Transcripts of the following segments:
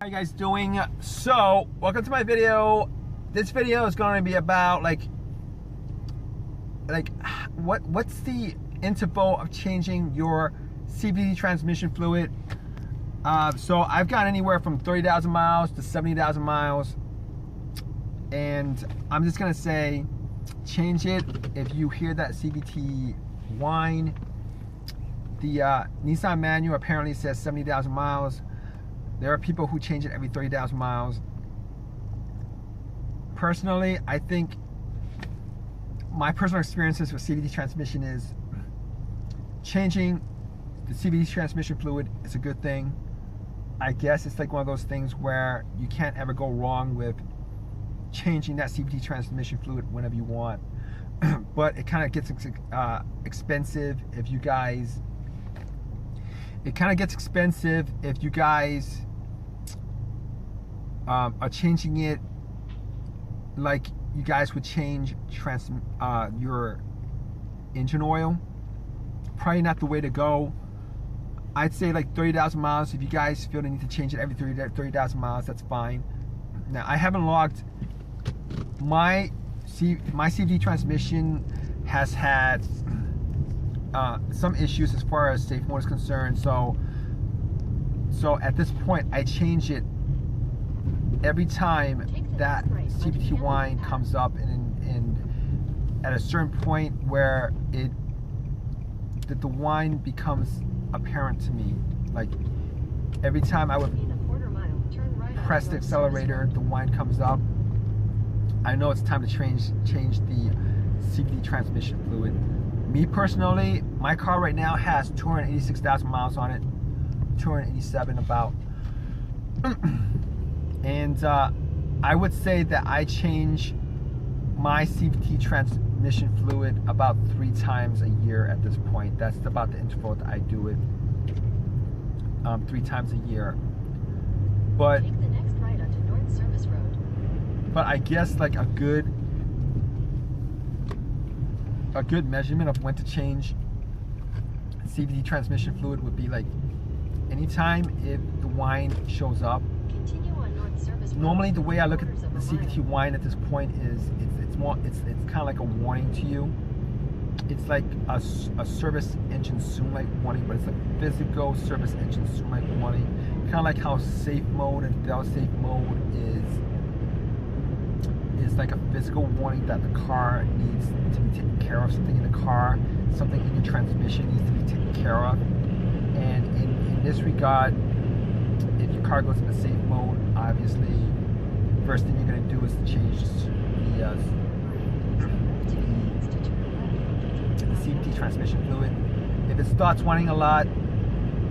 How you guys doing? So, welcome to my video. This video is going to be about what's the interval of changing your CVT transmission fluid. So I've got anywhere from 30,000 miles to 70,000 miles, and I'm just gonna say, change it if you hear that CVT whine. The Nissan manual apparently says 70,000 miles. There are people who change it every 30,000 miles. Personally, I think my personal experiences with CVT transmission is changing the CVT transmission fluid is a good thing. I guess it's like one of those things where you can't ever go wrong with changing that CVT transmission fluid whenever you want. But it kind of gets expensive if you guys. It kind of gets expensive if you guys are changing it like you guys would change your engine oil. Probably not the way to go. I'd say like 30,000 miles. If you guys feel the need to change it every 30,000 miles, that's fine. Now, I haven't logged my CVT transmission has had some issues as far as safe mode is concerned. So at this point, I change it every time that CVT whine comes up, and at a certain point where the whine becomes apparent to me. Like every time I would press the accelerator, the whine comes up. I know it's time to change the CVT transmission fluid. Me personally, my car right now has 286,000 miles on it, 287 about. And I would say that I change my CVT transmission fluid about 3 times a year at this point. That's about the interval that I do it, 3 times a year. But take the next right onto North Service Road. But I guess like a good measurement of when to change CVT transmission fluid would be like anytime if the whine shows up. Normally, the way I look at the CVT whine at this point is it's kind of like a warning to you. It's like a service engine soon light warning, but it's a physical service engine soon light warning. Kind of like how safe mode and fail safe mode is like a physical warning that the car needs to be taken care of. Something in the car, something in your transmission needs to be taken care of. And in this regard, if your car goes into safe mode, obviously, first thing you're going to do is to change the CVT transmission fluid. If it starts whining a lot,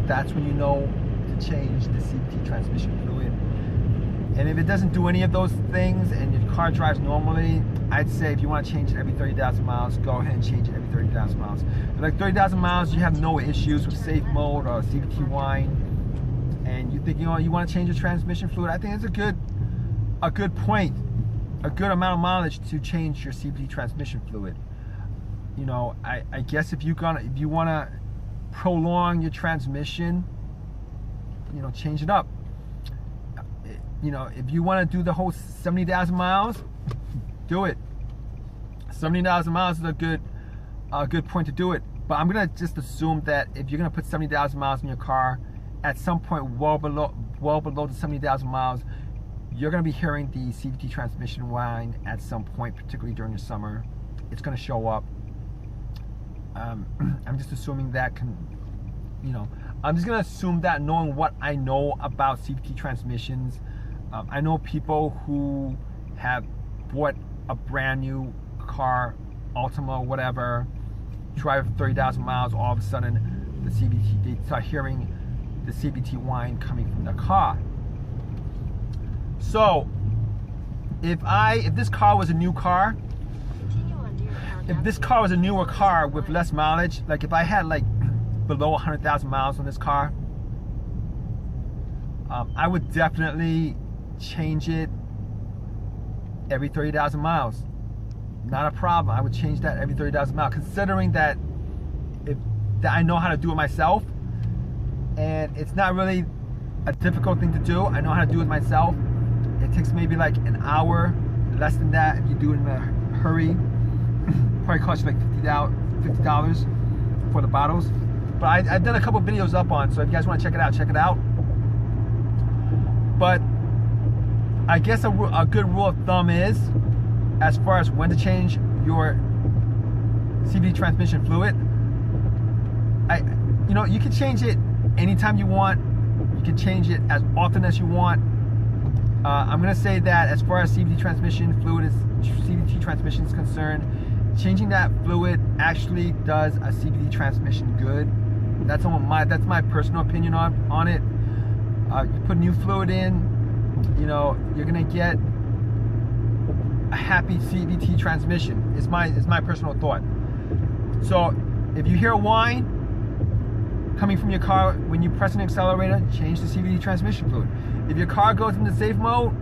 that's when you know to change the CVT transmission fluid. And if it doesn't do any of those things and your car drives normally, I'd say if you want to change it every 30,000 miles, go ahead and change it every 30,000 miles. If like 30,000 miles, you have no issues with safe mode or CVT whine, and you think you want to change your transmission fluid, I think it's a good point, a good amount of mileage to change your CVT transmission fluid. You know, I guess if you want to prolong your transmission, you know, change it up. You know, if you want to do the whole 70,000 miles, do it. 70,000 miles is a good point to do it. But I'm gonna just assume that if you're gonna put 70,000 miles in your car, at some point well below the 70,000 miles, you're gonna be hearing the CVT transmission whine at some point, particularly during the summer. It's gonna show up. I'm just assuming that I'm just gonna assume that, knowing what I know about CVT transmissions. I know people who have bought a brand new car, Altima, whatever, drive 30,000 miles, all of a sudden they start hearing the CVT whine coming from the car. So if this car was a new car, if this car was a newer car with less mileage, like if I had like below 100,000 miles on this car, I would definitely change it every 30,000 miles. Not a problem. I would change that every 30,000 miles, considering that I know how to do it myself, and it's not really a difficult thing to do. I know how to do it myself. It takes maybe like an hour, less than that if you do it in a hurry. Probably cost you like $50 for the bottles. But I've done a couple videos up on, so if you guys want to check it out, check it out. But I guess a good rule of thumb is, as far as when to change your CVT transmission fluid, you can change it anytime you want. You can change it as often as you want. I'm gonna say that as far as CVT transmission is concerned, changing that fluid actually does a CVT transmission good. That's my personal opinion on it. You put new fluid in, you're gonna get a happy CVT transmission. Is my personal thought. So if you hear a whine coming from your car when you press an accelerator, change the CVT transmission fluid. If your car goes into safe mode,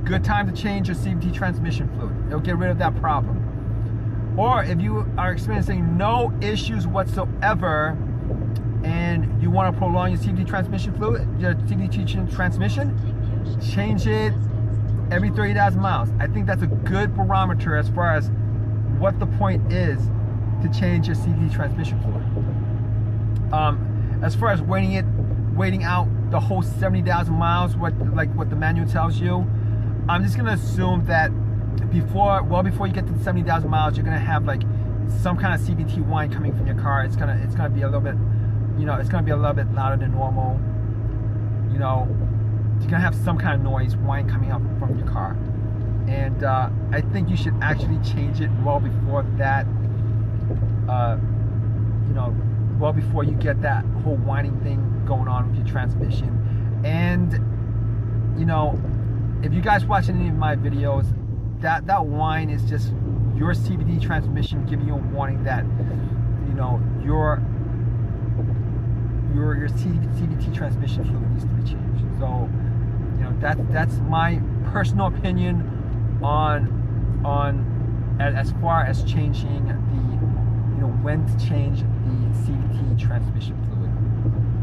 good time to change your CVT transmission fluid. It'll get rid of that problem. Or if you are experiencing no issues whatsoever and you want to prolong your CVT transmission fluid, your CVT transmission, change it every 30,000 miles. I think that's a good barometer as far as what the point is to change your CVT transmission fluid. As far as waiting out the whole 70,000 miles, what the manual tells you, I'm just gonna assume that before you get to 70,000 miles, you're gonna have like some kind of CVT whine coming from your car. It's gonna be a little bit, it's gonna be a little bit louder than normal. You're gonna have some kind of noise, whine coming out from your car, and I think you should actually change it well before that. Well before you get that whole whining thing going on with your transmission. And if you guys watch any of my videos, that whine is just your CVT transmission giving you a warning that your CVT transmission fluid needs to be changed. So that's my personal opinion on as far as changing the when to change the CVT transmission fluid.